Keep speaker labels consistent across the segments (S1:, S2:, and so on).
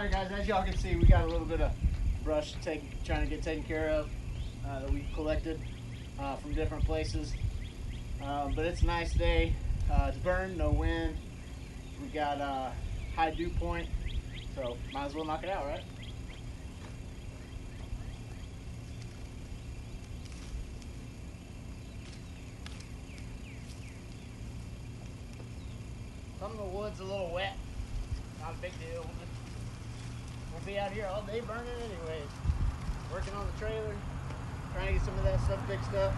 S1: Alright guys, as y'all can see, we got a little bit of brush trying to get taken care of that we've collected from different places. But it's a nice day. It's burned, no wind. We got high dew point, so might as well knock it out, right? Some of the wood's a little wet. Not a big deal. We'll be out here all day burning anyways. Working on the trailer, trying to get some of that stuff fixed up.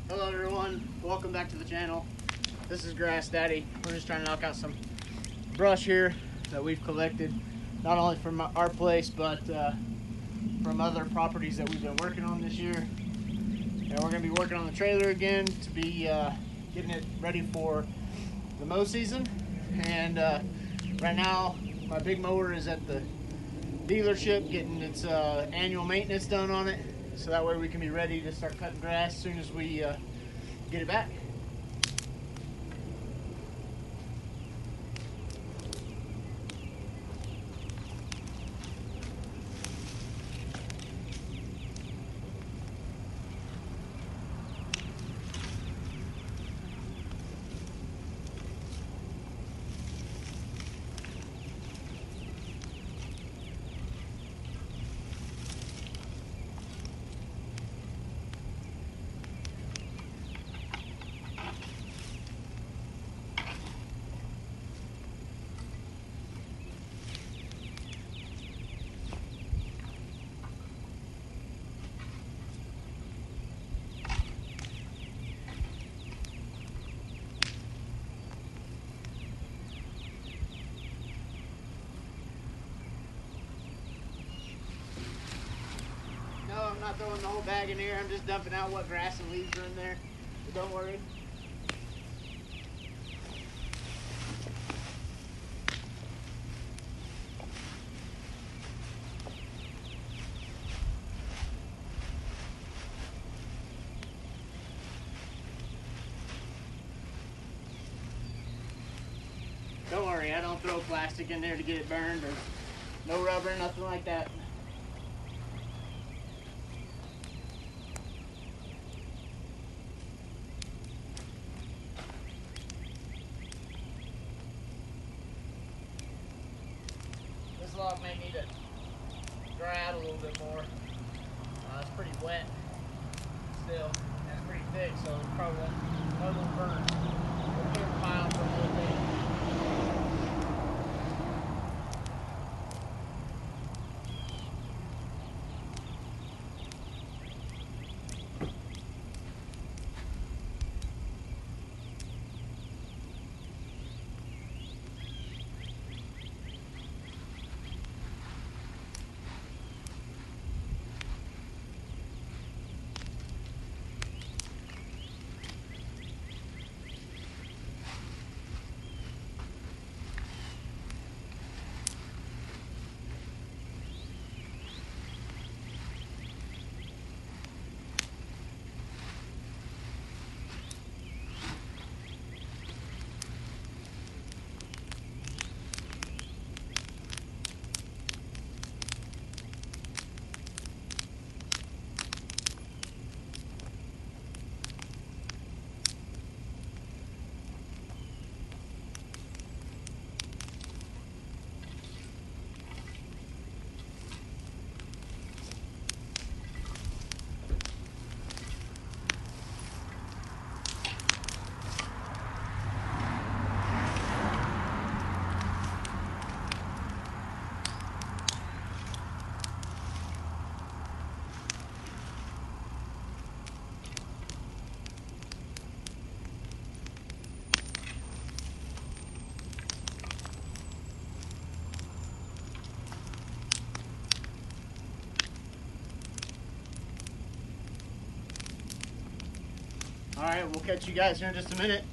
S1: Hello everyone, welcome back to the channel. This is Grass Daddy. We're just trying to knock out some brush here that we've collected, not only from our place, but from other properties that we've been working on this year. And we're gonna be working on the trailer again to be getting it ready for the mow season. And right now, my big mower is at the dealership getting its annual maintenance done on it. So that way we can be ready to start cutting grass as soon as we get it back. I'm not throwing the whole bag in here. I'm just dumping out what grass and leaves are in there. So don't worry. Don't worry, I don't throw plastic in there to get it burned, or no rubber, nothing like that. This log may need to dry out a little bit more. It's pretty wet still, and it's pretty thick, so it probably won't burn. We'll keep it mild for a little bit. All right, we'll catch you guys here in just a minute.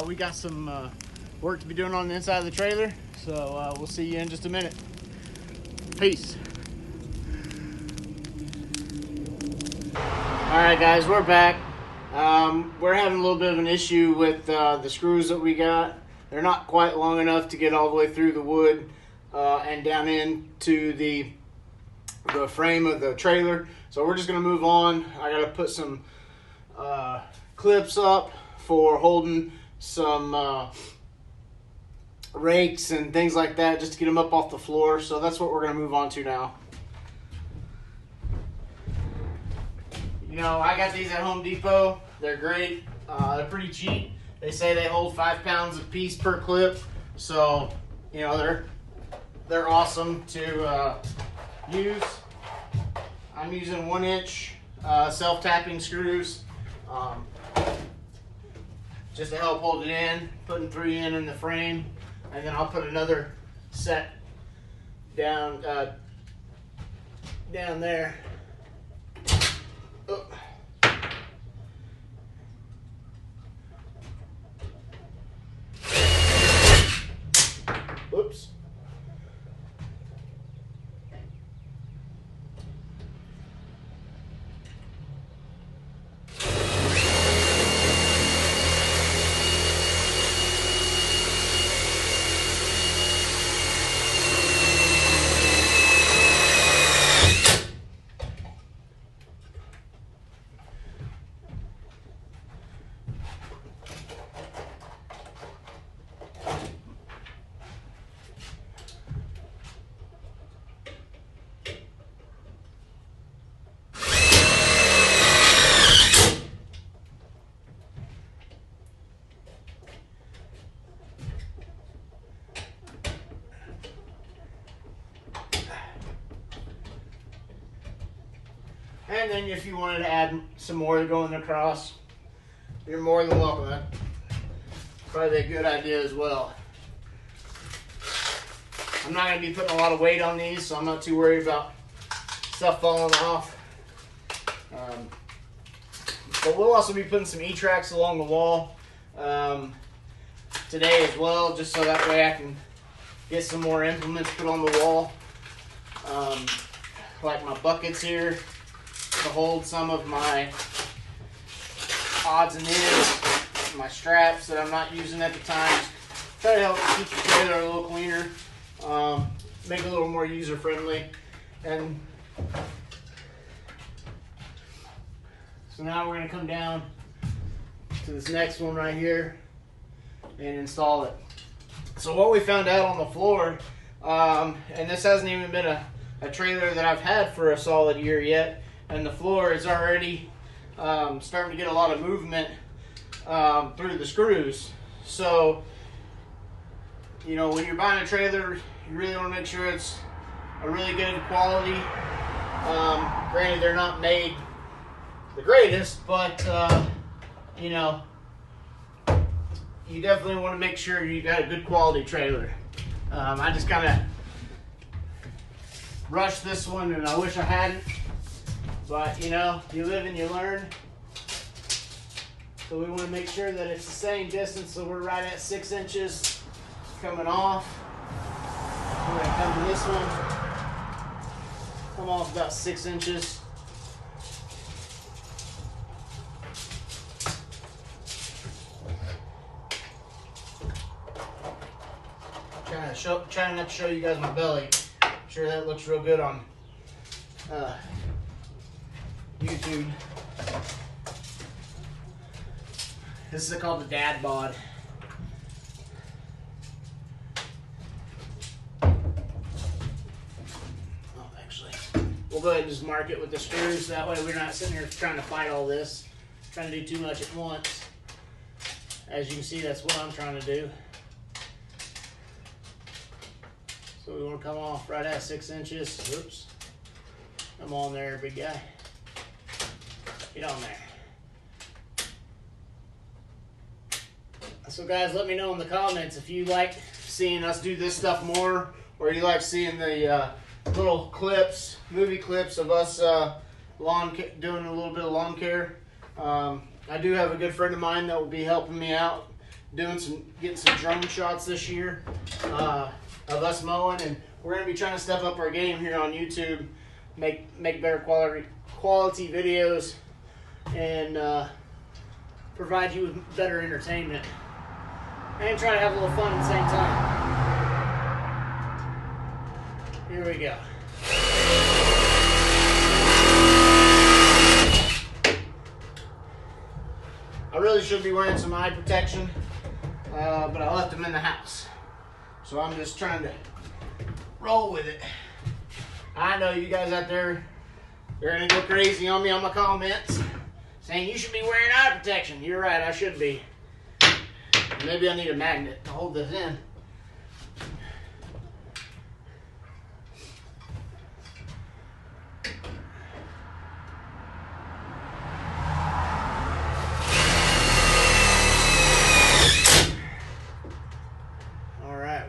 S1: We got some work to be doing on the inside of the trailer, so we'll see you in just a minute. Peace. All right, guys, we're back. We're having a little bit of an issue with the screws that we got. They're not quite long enough to get all the way through the wood and down into the frame of the trailer. So we're just gonna move on. I gotta put some clips up for holding some rakes and things like that, just to get them up off the floor. So that's what we're gonna move on to now. You know, I got these at Home Depot. They're great. They're pretty cheap. They say they hold 5 pounds a piece per clip. So, you know, they're awesome to use. I'm using 1-inch self-tapping screws just to help hold it in, putting 3 in the frame, and then I'll put another set down there. Oh. Whoops. And then if you wanted to add some more going across, you're more than welcome. That's probably a good idea as well. I'm not going to be putting a lot of weight on these, so I'm not too worried about stuff falling off. But we'll also be putting some E-tracks along the wall today as well, just so that way I can get some more implements put on the wall. Like my buckets here, to hold some of my odds and ends, my straps that I'm not using at the time. Just try to help keep your trailer a little cleaner, make it a little more user friendly. And so now we're going to come down to this next one right here and install it. So what we found out on the floor, and this hasn't even been a trailer that I've had for a solid year yet, and the floor is already starting to get a lot of movement through the screws. So, you know, when you're buying a trailer, you really want to make sure it's a really good quality. Granted, they're not made the greatest, but you know, you definitely want to make sure you got a good quality trailer. I just kind of rushed this one, and I wish I hadn't. But, you know, you live and you learn. So we want to make sure that it's the same distance, so we're right at 6 inches coming off. We're going to come to this one, come off about 6 inches. Trying not to show you guys my belly. I'm sure that looks real good on YouTube. This is called the dad bod. Oh, actually, we'll go ahead and just mark it with the screws. That way we're not sitting here trying to fight all this, trying to do too much at once. As you can see, that's what I'm trying to do. So we want to come off right at 6 inches. Oops. Come on there, big guy. Get on there. So guys, let me know in the comments if you like seeing us do this stuff more, or you like seeing the little clips, movie clips of us doing a little bit of lawn care. I do have a good friend of mine that will be helping me out getting some drone shots this year of us mowing, and we're going to be trying to step up our game here on YouTube, make better quality videos, and provide you with better entertainment, and try to have a little fun at the same time. Here we go. I really should be wearing some eye protection, but I left them in the house. So I'm just trying to roll with it. I know you guys out there, you're gonna go crazy on me on my comments, saying you should be wearing eye protection. You're right, I should be. Maybe I need a magnet to hold this in.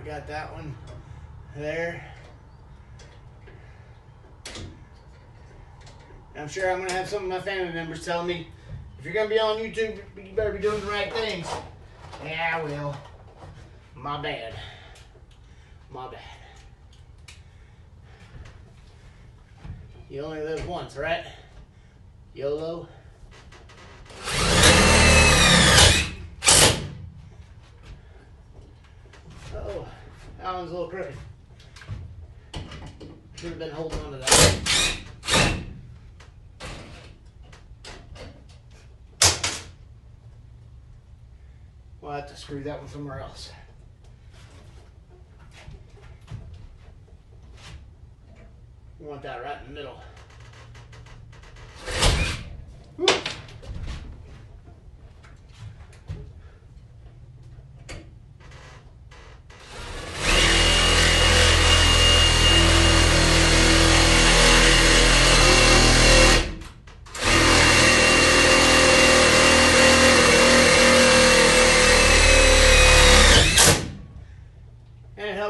S1: Got that one there. I'm sure I'm going to have some of my family members tell me, if you're going to be on YouTube, you better be doing the right things. Yeah, I will. My bad. My bad. You only live once, right? YOLO. Oh, that one's a little crooked. Should have been holding on to that. We'll have to screw that one somewhere else. We want that right in the middle. Woo.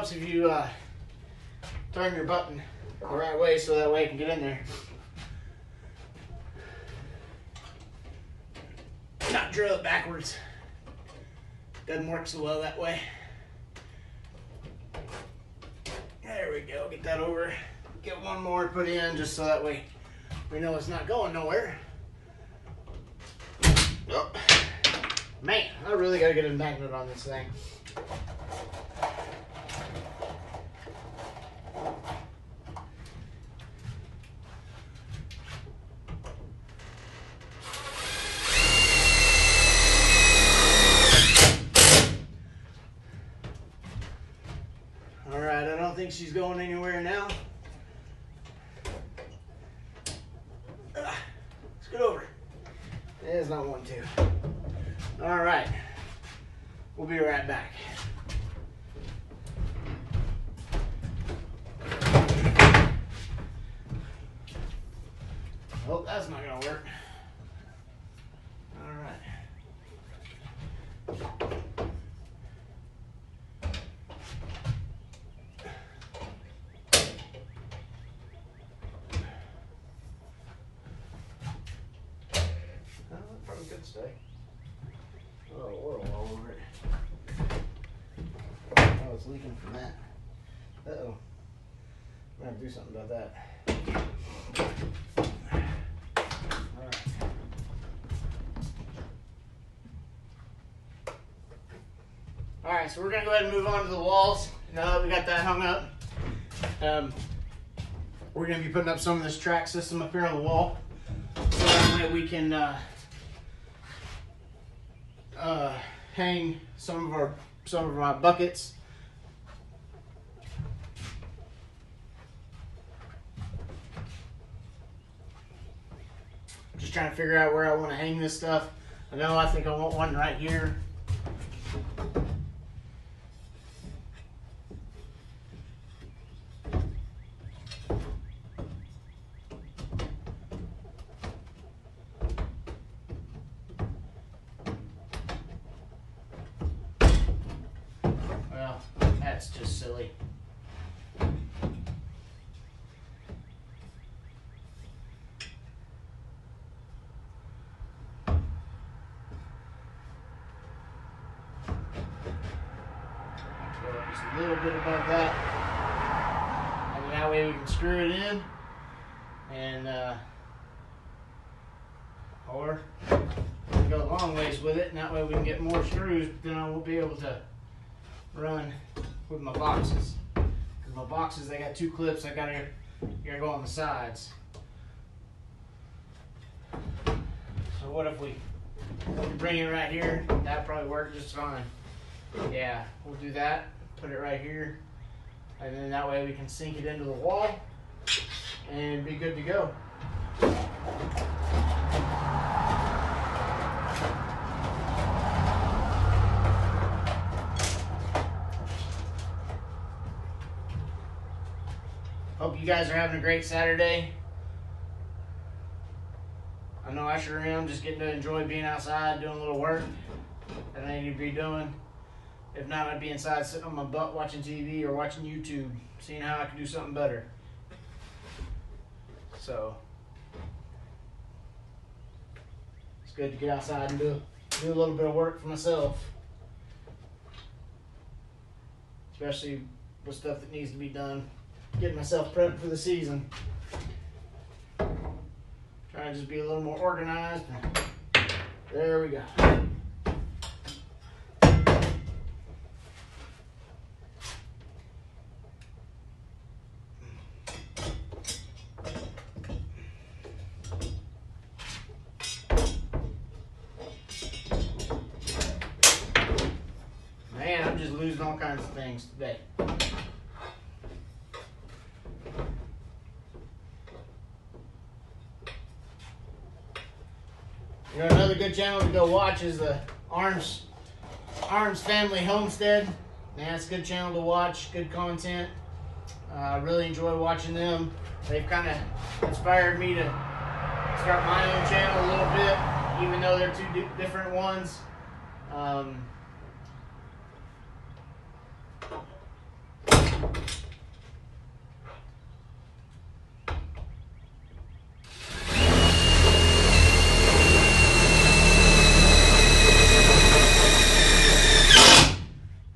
S1: If you turn your button the right way so that way it can get in there. Not drill it backwards. Doesn't work so well that way. There we go. Get that over. Get one more put in just so that way we know it's not going nowhere. Oh. Man, I really got to get a magnet on this thing. Alright, I don't think she's going anywhere now. Let's get over. There's not one, two. Alright. We'll be right back. Oh, that's not gonna work. Alright. Good stay. Oh, oil all over it. Oh, it's leaking from that. Uh-oh. I'm gonna have to do something about that. Alright. Alright, so we're gonna go ahead and move on to the walls. Now that we got that hung up, we're gonna be putting up some of this track system up here on the wall. So that way we can hang some of my buckets. Just trying to figure out where I want to hang this stuff. I think I want one right here. That's just silly. a little bit above that. And then that way we can screw it in. And, or we can go a long ways with it, and that way we can get more screws, but then I won't be able to run with my boxes. Because my boxes, they got 2 clips, I gotta go on the sides. So what if we bring it right here? That'd probably work just fine. Yeah, we'll do that. Put it right here. And then that way we can sink it into the wall and be good to go. Hope you guys are having a great Saturday. I know I sure am, just getting to enjoy being outside, doing a little work that I need to be doing. If not, I'd be inside sitting on my butt watching TV or watching YouTube, seeing how I can do something better. So, it's good to get outside and do a little bit of work for myself. Especially with stuff that needs to be done. Getting myself prepped for the season. Trying to just be a little more organized. There we go. Man, I'm just losing all kinds of things today. You know, another good channel to go watch is the Arms Family Homestead. Man, it's a good channel to watch, good content. I really enjoy watching them. They've kind of inspired me to start my own channel a little bit, even though they're 2 different ones.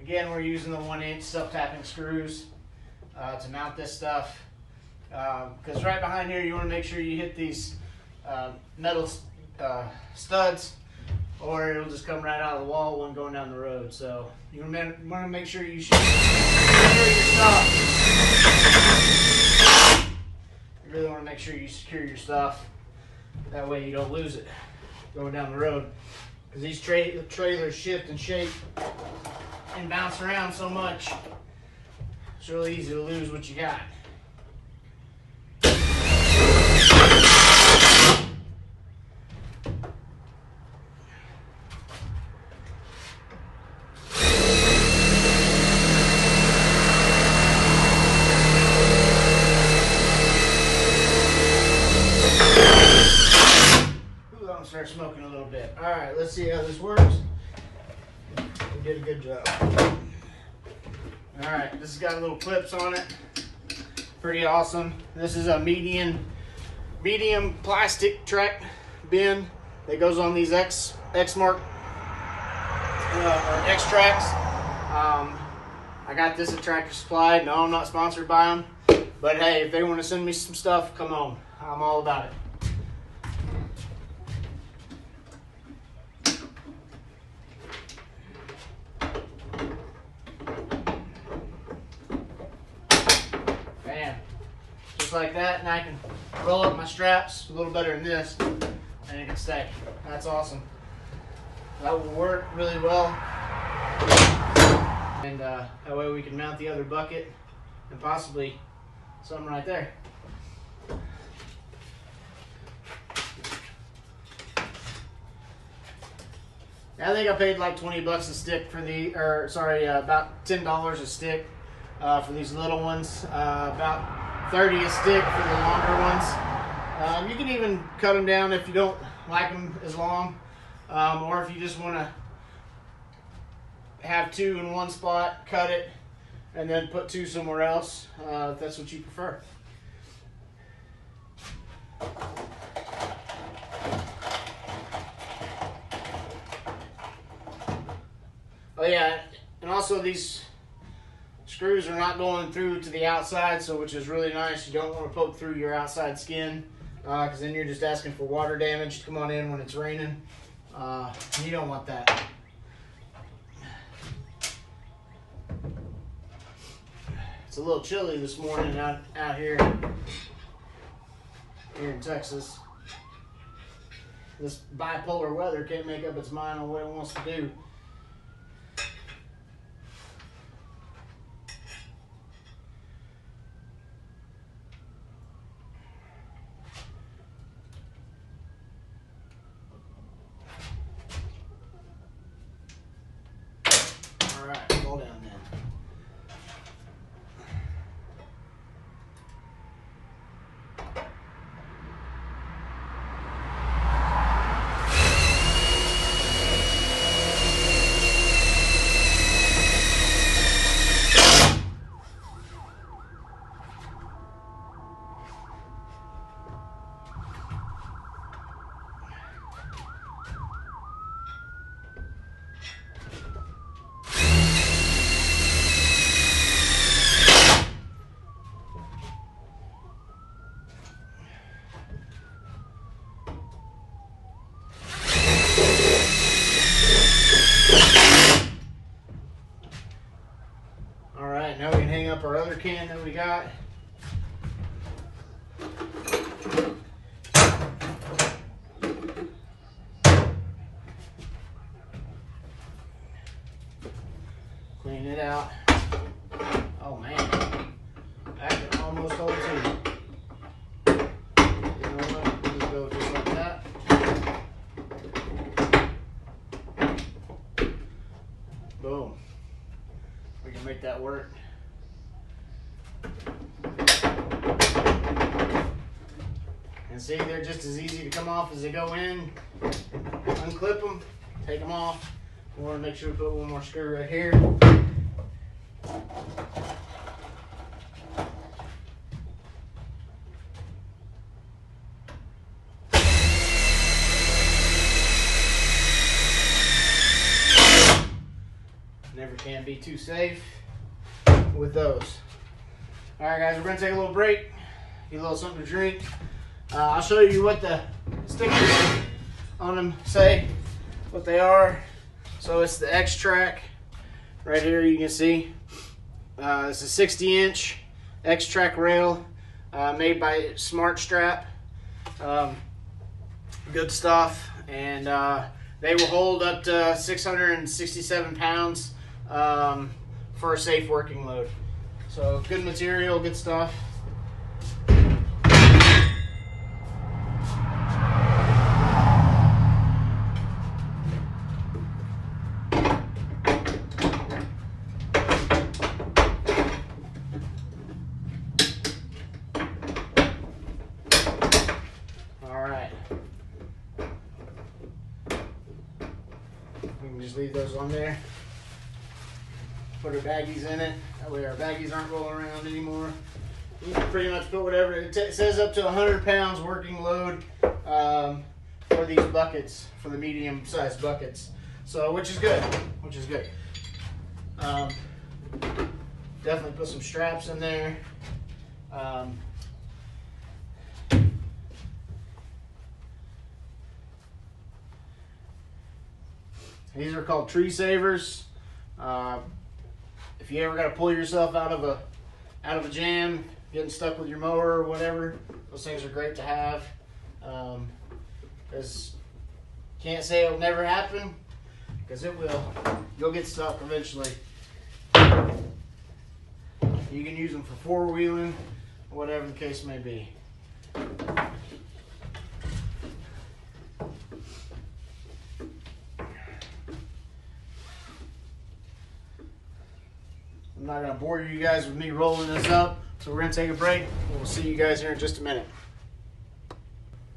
S1: Again, we're using the 1-inch self-tapping screws to mount this stuff. Because right behind here, you want to make sure you hit these metal studs, or it'll just come right out of the wall when going down the road. So you want to make sure you secure your stuff. You really want to make sure you secure your stuff. That way you don't lose it going down the road. Because these trailers shift and shake and bounce around so much, it's really easy to lose what you got. Ooh, I'm gonna start smoking a little bit. All right, let's see how this works. We did a good job. All right, this has got little clips on it. Pretty awesome. This is a medium plastic track bin that goes on these Exmark or X-Trax. I got this at Tractor Supply. No, I'm not sponsored by them, but hey, if they want to send me some stuff, come on. I'm all about it. Like that, and I can roll up my straps a little better than this, and it can stay. That's awesome. That will work really well, and that way we can mount the other bucket and possibly something right there. I think I paid like 20 bucks a stick for the, or sorry, about $10 a stick for these little ones. About 30 a stick for the longer ones. You can even cut them down if you don't like them as long, or if you just want to have 2 in one spot, cut it, and then put 2 somewhere else, if that's what you prefer. Oh yeah, and also these screws are not going through to the outside, so which is really nice. You don't want to poke through your outside skin, because then you're just asking for water damage to come on in when it's raining. You don't want that. It's a little chilly this morning out here in Texas. This bipolar weather can't make up its mind on what it wants to do. All right, roll down then. Now we can hang up our other can that we got. Clean it out. Oh man, I can almost hold two. You know what? We'll just go just like that. Boom. We can make that work. And see, they're just as easy to come off as they go in. Unclip them, take them off. We want to make sure we put one more screw right here. Never can be too safe with those. All right, guys, we're gonna take a little break, get a little something to drink. I'll show you what the stickers on them say, what they are. So it's the X-Track right here. You can see it's a 60-inch X-Track rail made by Smart Strap. Good stuff, and they will hold up to 667 pounds for a safe working load. So good material, good stuff. We can just leave those on there. Put our baggies in it. That way our baggies aren't rolling around anymore. You can pretty much put whatever. It says up to 100 pounds working load for these buckets, for the medium-sized buckets. So, which is good. Which is good. Definitely put some straps in there. These are called tree savers. If you ever got to pull yourself out of a jam, getting stuck with your mower or whatever, those things are great to have. Because can't say it'll never happen, because it will. You'll get stuck eventually. You can use them for four-wheeling, whatever the case may be. I'm not going to bore you guys with me rolling this up, so we're going to take a break. We'll see you guys here in just a minute.